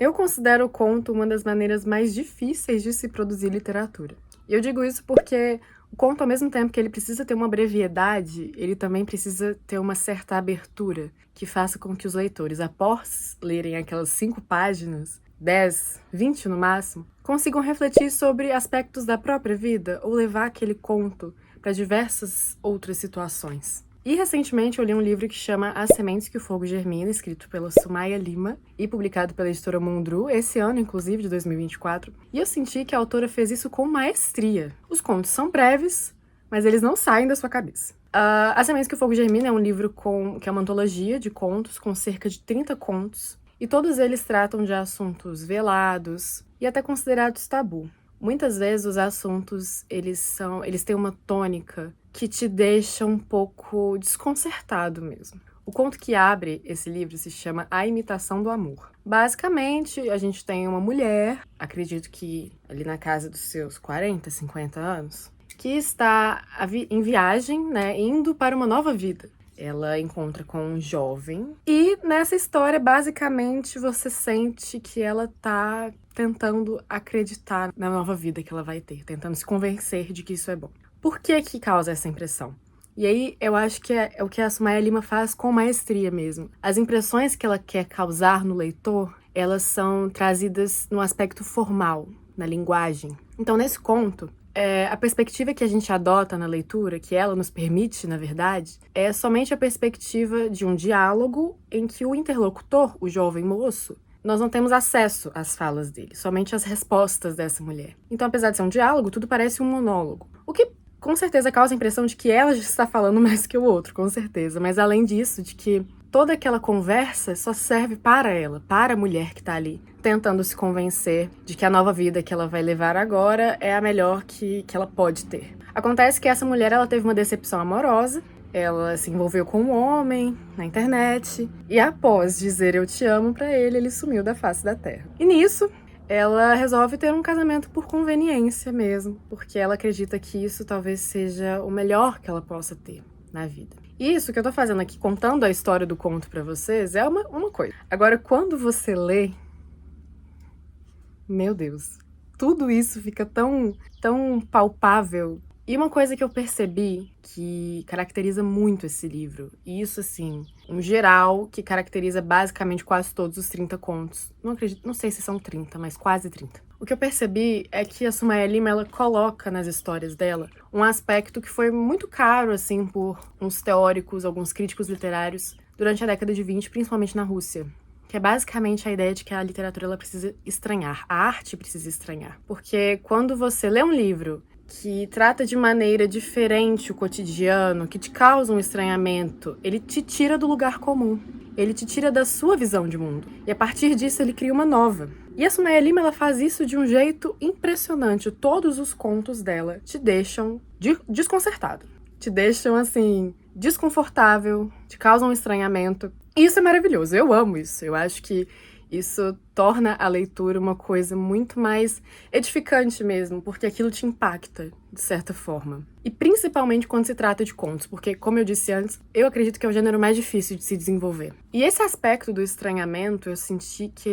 Eu considero o conto uma das maneiras mais difíceis de se produzir literatura. E eu digo isso porque o conto, ao mesmo tempo que ele precisa ter uma brevidade, ele também precisa ter uma certa abertura que faça com que os leitores, após lerem aquelas 5 páginas, 10, 20 no máximo, consigam refletir sobre aspectos da própria vida ou levar aquele conto para diversas outras situações. E recentemente eu li um livro que chama As Sementes que o Fogo Germina, escrito pela Sumaya Lima e publicado pela editora Mundru, esse ano, inclusive, de 2024. E eu senti que a autora fez isso com maestria. Os contos são breves, mas eles não saem da sua cabeça. As Sementes que o Fogo Germina é um livro que é uma antologia de contos com cerca de 30 contos, e todos eles tratam de assuntos velados e até considerados tabu. Muitas vezes os assuntos, eles têm uma tônica que te deixa um pouco desconcertado mesmo. O conto que abre esse livro se chama A Imitação do Amor. Basicamente, a gente tem uma mulher, acredito que ali na casa dos seus 40, 50 anos, que está em viagem, né, indo para uma nova vida. Ela encontra com um jovem e nessa história, basicamente, você sente que ela tá tentando acreditar na nova vida que ela vai ter, tentando se convencer de que isso é bom. Por que que causa essa impressão? E aí, eu acho que é o que a Sumaya Lima faz com maestria mesmo. As impressões que ela quer causar no leitor, elas são trazidas no aspecto formal, na linguagem. Então, nesse conto, a perspectiva que a gente adota na leitura, que ela nos permite, na verdade, é somente a perspectiva de um diálogo em que o interlocutor, o jovem moço, nós não temos acesso às falas dele, somente às respostas dessa mulher. Então, apesar de ser um diálogo, tudo parece um monólogo. O que, com certeza, causa a impressão de que ela já está falando mais que o outro, com certeza. Mas, além disso, de que toda aquela conversa só serve para ela, para a mulher que está ali, tentando se convencer de que a nova vida que ela vai levar agora é a melhor que ela pode ter. Acontece que essa mulher, ela teve uma decepção amorosa. Ela se envolveu com um homem na internet e após dizer eu te amo pra ele, ele sumiu da face da terra. E nisso, ela resolve ter um casamento por conveniência mesmo, porque ela acredita que isso talvez seja o melhor que ela possa ter na vida. E isso que eu tô fazendo aqui, contando a história do conto pra vocês, é uma coisa. Agora, quando você lê, meu Deus, tudo isso fica tão palpável. E uma coisa que eu percebi que caracteriza muito esse livro, e isso assim, um geral, que caracteriza basicamente quase todos os 30 contos. Não sei se são 30, mas quase 30. O que eu percebi é que a Sumaya Lima, ela coloca nas histórias dela um aspecto que foi muito caro, assim, por uns teóricos, alguns críticos literários, durante a década de 20, principalmente na Rússia. Que é basicamente a ideia de que a literatura ela precisa estranhar, a arte precisa estranhar. Porque quando você lê um livro que trata de maneira diferente o cotidiano, que te causa um estranhamento, ele te tira do lugar comum, ele te tira da sua visão de mundo. E a partir disso ele cria uma nova. E a Sumaya Lima, ela faz isso de um jeito impressionante. Todos os contos dela te deixam desconcertado, te deixam assim, desconfortável, te causam um estranhamento. E isso é maravilhoso, eu amo isso. Eu acho que isso torna a leitura uma coisa muito mais edificante mesmo, porque aquilo te impacta, de certa forma. E principalmente quando se trata de contos, porque, como eu disse antes, eu acredito que é o gênero mais difícil de se desenvolver. E esse aspecto do estranhamento, eu senti que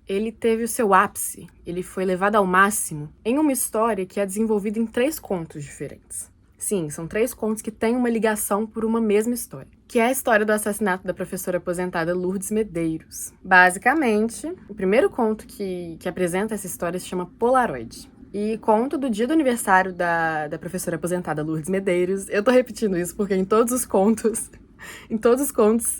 ele teve o seu ápice, ele foi levado ao máximo em uma história que é desenvolvida em 3 contos diferentes. Sim, são 3 contos que têm uma ligação por uma mesma história, que é a história do assassinato da professora aposentada Lourdes Medeiros. Basicamente, o primeiro conto que apresenta essa história se chama Polaroid. E conto do dia do aniversário da professora aposentada Lourdes Medeiros. Eu tô repetindo isso porque em todos os contos,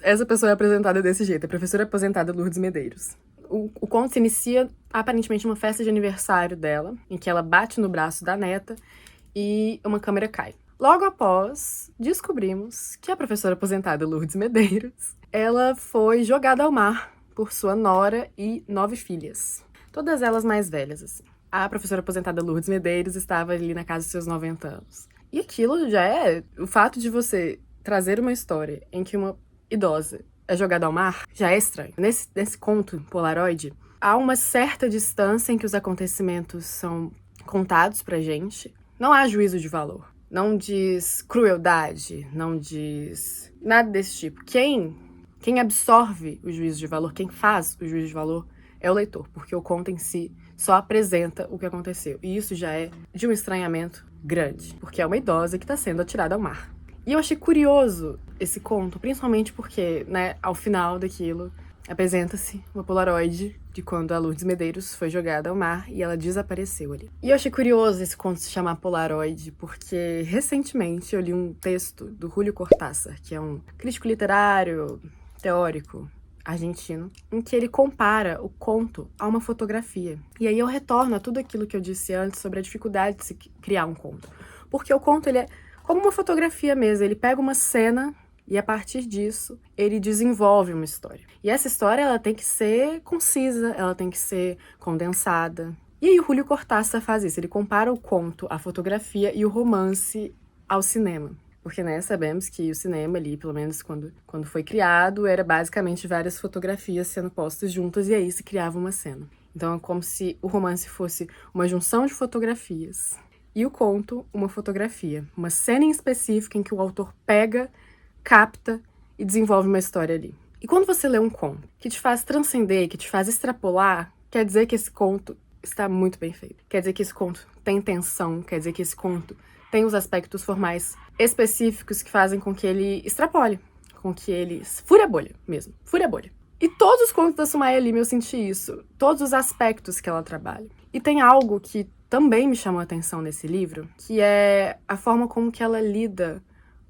essa pessoa é apresentada desse jeito, a professora aposentada Lourdes Medeiros. O conto se inicia aparentemente numa festa de aniversário dela, em que ela bate no braço da neta e uma câmera cai. Logo após, descobrimos que a professora aposentada Lourdes Medeiros, ela foi jogada ao mar por sua nora e 9 filhas. Todas elas mais velhas, assim. A professora aposentada Lourdes Medeiros estava ali na casa dos seus 90 anos. E aquilo já é... O fato de você trazer uma história em que uma idosa é jogada ao mar já é estranho. Nesse conto, Polaroid, há uma certa distância em que os acontecimentos são contados pra gente. Não há juízo de valor. Não diz crueldade, não diz nada desse tipo. Quem absorve o juízo de valor, quem faz o juízo de valor, é o leitor, porque o conto em si só apresenta o que aconteceu. E isso já é de um estranhamento grande, porque é uma idosa que está sendo atirada ao mar. E eu achei curioso esse conto, principalmente porque, né, ao final daquilo, apresenta-se uma Polaroid de quando a Lourdes Medeiros foi jogada ao mar e ela desapareceu ali. E eu achei curioso esse conto se chamar Polaroid, porque recentemente eu li um texto do Julio Cortázar, que é um crítico literário, teórico, argentino, em que ele compara o conto a uma fotografia. E aí eu retorno a tudo aquilo que eu disse antes sobre a dificuldade de se criar um conto. Porque o conto, ele é como uma fotografia mesmo, ele pega uma cena e a partir disso ele desenvolve uma história. E essa história, ela tem que ser concisa, ela tem que ser condensada. E aí o Julio Cortázar faz isso, ele compara o conto, a fotografia e o romance ao cinema. Porque, né, sabemos que o cinema ali, pelo menos quando foi criado, era basicamente várias fotografias sendo postas juntas e aí se criava uma cena. Então é como se o romance fosse uma junção de fotografias e o conto, uma fotografia. Uma cena em específica em que o autor pega, capta e desenvolve uma história ali. E quando você lê um conto que te faz transcender, que te faz extrapolar, quer dizer que esse conto está muito bem feito. Quer dizer que esse conto tem intenção, quer dizer que esse conto tem os aspectos formais específicos que fazem com que ele extrapole, com que ele fure a bolha mesmo, fure a bolha. E todos os contos da Sumaya Lima eu senti isso, todos os aspectos que ela trabalha. E tem algo que também me chamou a atenção nesse livro, que é a forma como que ela lida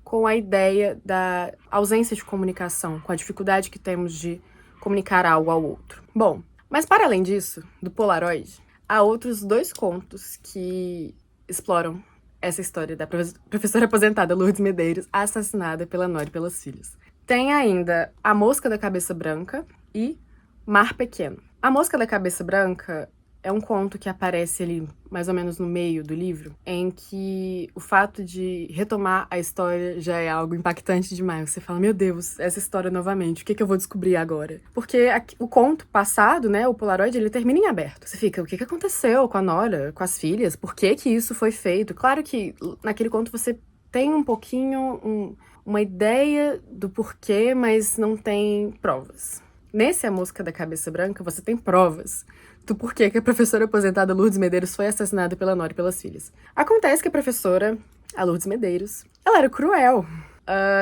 com a ideia da ausência de comunicação, com a dificuldade que temos de comunicar algo ao outro. Bom, mas para além disso, do Polaroid, há outros 2 contos que exploram essa história da professora aposentada Lourdes Medeiros, assassinada pela Nora e pelas filhas. Tem ainda A Mosca da Cabeça Branca e Mar Pequeno. A Mosca da Cabeça Branca é um conto que aparece ali mais ou menos no meio do livro, em que o fato de retomar a história já é algo impactante demais. Você fala, meu Deus, essa história novamente, o que eu vou descobrir agora? Porque o conto passado, né, o Polaroid, ele termina em aberto. Você fica, o que aconteceu com a Nora, com as filhas? Por que isso foi feito? Claro que naquele conto você tem um pouquinho uma ideia do porquê, mas não tem provas. Nesse A Mosca da Cabeça Branca, você tem provas do porquê que a professora aposentada Lourdes Medeiros foi assassinada pela Nora e pelas filhas. Acontece que a professora, a Lourdes Medeiros, ela era cruel.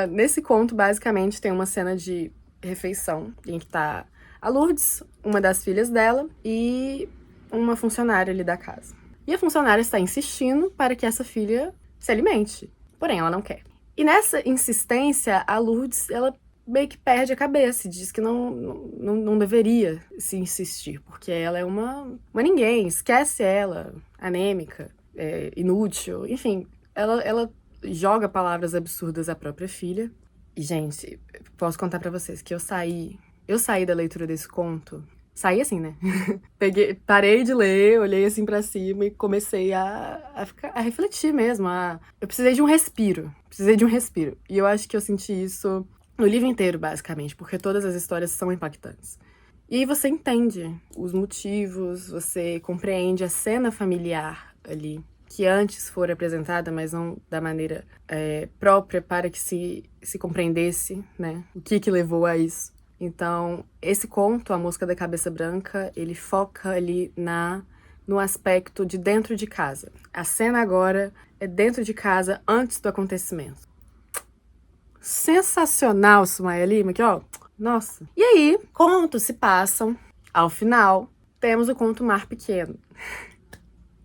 Nesse conto, basicamente, tem uma cena de refeição em que tá a Lourdes, uma das filhas dela, e uma funcionária ali da casa. E a funcionária está insistindo para que essa filha se alimente, porém ela não quer. E nessa insistência, a Lourdes, ela meio que perde a cabeça e diz que não deveria se insistir, porque ela é uma ninguém, esquece ela, anêmica, inútil, enfim, ela joga palavras absurdas à própria filha. E, gente, posso contar pra vocês que eu saí da leitura desse conto, saí assim, né? Parei de ler, olhei assim pra cima e comecei a refletir mesmo, eu precisei de um respiro, e eu acho que eu senti isso no livro inteiro, basicamente, porque todas as histórias são impactantes. E aí você entende os motivos, você compreende a cena familiar ali, que antes foi apresentada, mas não da maneira própria para que se compreendesse, né, o que levou a isso. Então, esse conto, A Mosca da Cabeça Branca, ele foca ali no aspecto de dentro de casa. A cena agora é dentro de casa, antes do acontecimento. Sensacional, Sumaya Lima, aqui, ó. Nossa. E aí, contos se passam. Ao final, temos o conto Mar Pequeno.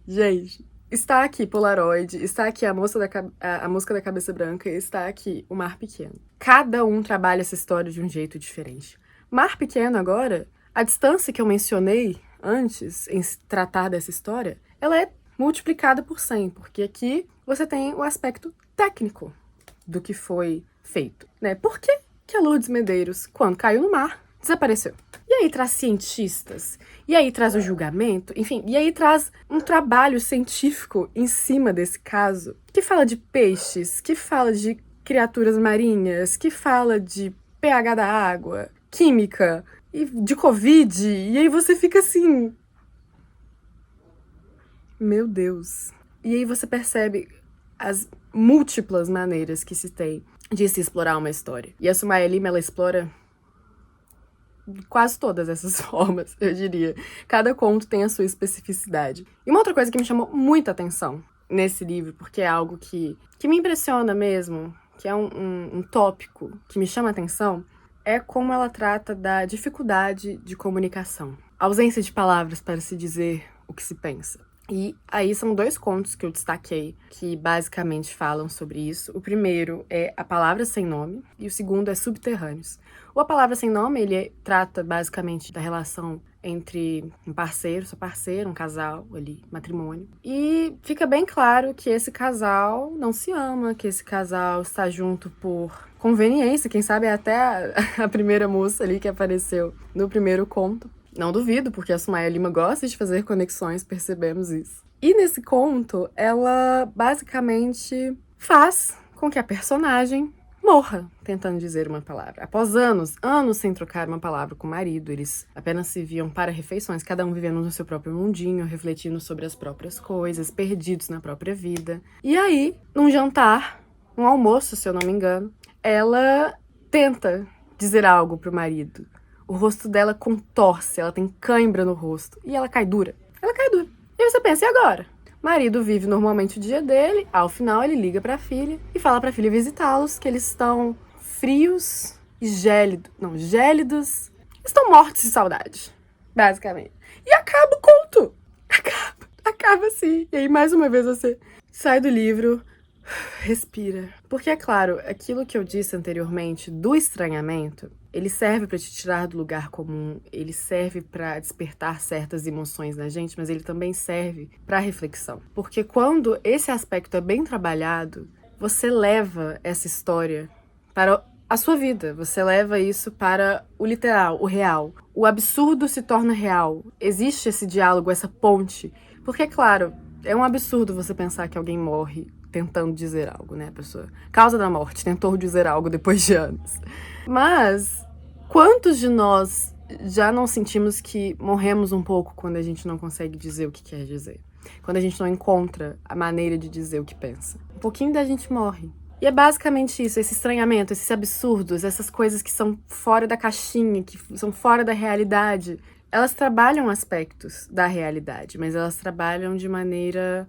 Gente, está aqui Polaroid, está aqui a Mosca da Cabeça Branca, está aqui o Mar Pequeno. Cada um trabalha essa história de um jeito diferente. Mar Pequeno, agora, a distância que eu mencionei antes em se tratar dessa história, ela é multiplicada por 100, porque aqui você tem o aspecto técnico do que foi feito, né? Por que a Lourdes Medeiros, quando caiu no mar, desapareceu? E aí traz cientistas, e aí traz o julgamento, enfim, e aí traz um trabalho científico em cima desse caso, que fala de peixes, que fala de criaturas marinhas, que fala de pH da água, química, e de Covid, e aí você fica assim... Meu Deus. E aí você percebe as múltiplas maneiras que se tem de se explorar uma história. E a Sumaya Lima, ela explora quase todas essas formas, eu diria. Cada conto tem a sua especificidade. E uma outra coisa que me chamou muita atenção nesse livro, porque é algo que me impressiona mesmo, que é um tópico que me chama a atenção, é como ela trata da dificuldade de comunicação. A ausência de palavras para se dizer o que se pensa. E aí são 2 contos que eu destaquei que basicamente falam sobre isso. O primeiro é A Palavra Sem Nome e o segundo é Subterrâneos. O A Palavra Sem Nome, ele trata basicamente da relação entre um parceiro, sua parceira, um casal ali, matrimônio. E fica bem claro que esse casal não se ama, que esse casal está junto por conveniência, quem sabe é até a primeira moça ali que apareceu no primeiro conto. Não duvido, porque a Sumaya Lima gosta de fazer conexões, percebemos isso. E nesse conto, ela basicamente faz com que a personagem morra tentando dizer uma palavra. Após anos sem trocar uma palavra com o marido, eles apenas se viam para refeições, cada um vivendo no seu próprio mundinho, refletindo sobre as próprias coisas, perdidos na própria vida. E aí, num jantar, um almoço, se eu não me engano, ela tenta dizer algo pro marido. O rosto dela contorce, ela tem cãibra no rosto e ela cai dura. Ela cai dura. E você pensa, e agora? O marido vive normalmente o dia dele, ao final ele liga pra filha e fala pra filha visitá-los, que eles estão frios e gélidos. Não, gélidos. Estão mortos de saudade, basicamente. E acaba o conto. Acaba assim. E aí, mais uma vez, você sai do livro, respira. Porque, é claro, aquilo que eu disse anteriormente do estranhamento, ele serve para te tirar do lugar comum, ele serve para despertar certas emoções na gente, mas ele também serve para reflexão. Porque quando esse aspecto é bem trabalhado, você leva essa história para a sua vida, você leva isso para o literal, o real. O absurdo se torna real. Existe esse diálogo, essa ponte. Porque, claro, é um absurdo você pensar que alguém morre tentando dizer algo, né, pessoa? Causa da morte, tentou dizer algo depois de anos. Mas quantos de nós já não sentimos que morremos um pouco quando a gente não consegue dizer o que quer dizer? Quando a gente não encontra a maneira de dizer o que pensa? Um pouquinho da gente morre. E é basicamente isso, esse estranhamento, esses absurdos, essas coisas que são fora da caixinha, que são fora da realidade. Elas trabalham aspectos da realidade, mas elas trabalham de maneira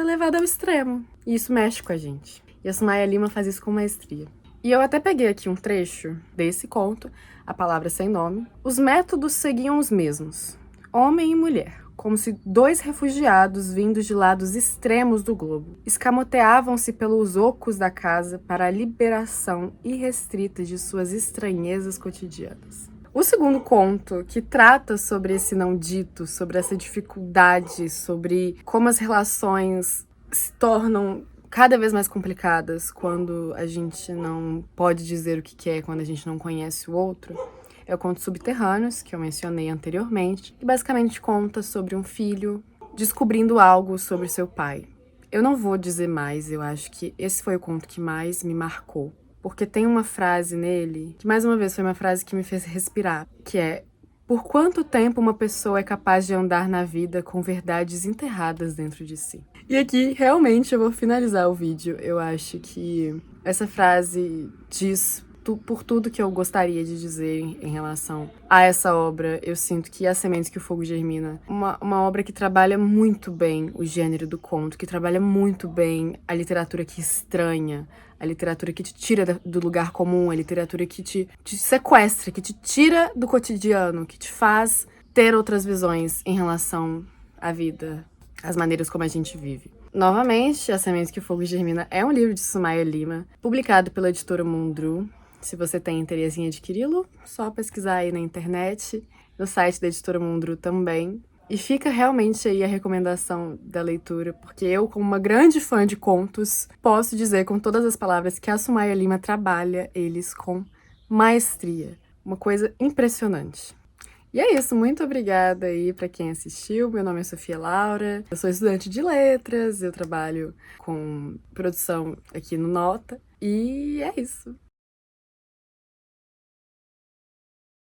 levada ao extremo. E isso mexe com a gente. E a Sumaya Lima faz isso com maestria. E eu até peguei aqui um trecho desse conto, A Palavra Sem Nome. Os métodos seguiam os mesmos, homem e mulher, como se 2 refugiados vindos de lados extremos do globo escamoteavam-se pelos ocos da casa para a liberação irrestrita de suas estranhezas cotidianas. O segundo conto, que trata sobre esse não dito, sobre essa dificuldade, sobre como as relações se tornam cada vez mais complicadas quando a gente não pode dizer o que quer, quando a gente não conhece o outro, é o conto Subterrâneos, que eu mencionei anteriormente, que basicamente conta sobre um filho descobrindo algo sobre seu pai. Eu não vou dizer mais, eu acho que esse foi o conto que mais me marcou. Porque tem uma frase nele, que mais uma vez foi uma frase que me fez respirar, que é: por quanto tempo uma pessoa é capaz de andar na vida com verdades enterradas dentro de si? E aqui, realmente, eu vou finalizar o vídeo. Eu acho que essa frase diz por tudo que eu gostaria de dizer em relação a essa obra. Eu sinto que A Sementes que o Fogo Germina, uma obra que trabalha muito bem o gênero do conto, que trabalha muito bem a literatura que estranha, a literatura que te tira do lugar comum, a literatura que te sequestra, que te tira do cotidiano, que te faz ter outras visões em relação à vida, às maneiras como a gente vive. Novamente, A Sementes que o Fogo Germina é um livro de Sumaya Lima, publicado pela editora Mundru. Se você tem interesse em adquiri-lo, só pesquisar aí na internet, no site da editora Mundru também. E fica realmente aí a recomendação da leitura, porque eu, como uma grande fã de contos, posso dizer com todas as palavras que a Sumaya Lima trabalha eles com maestria. Uma coisa impressionante. E é isso, muito obrigada aí pra quem assistiu. Meu nome é Sofia Laura, eu sou estudante de letras, eu trabalho com produção aqui no Nota, e é isso.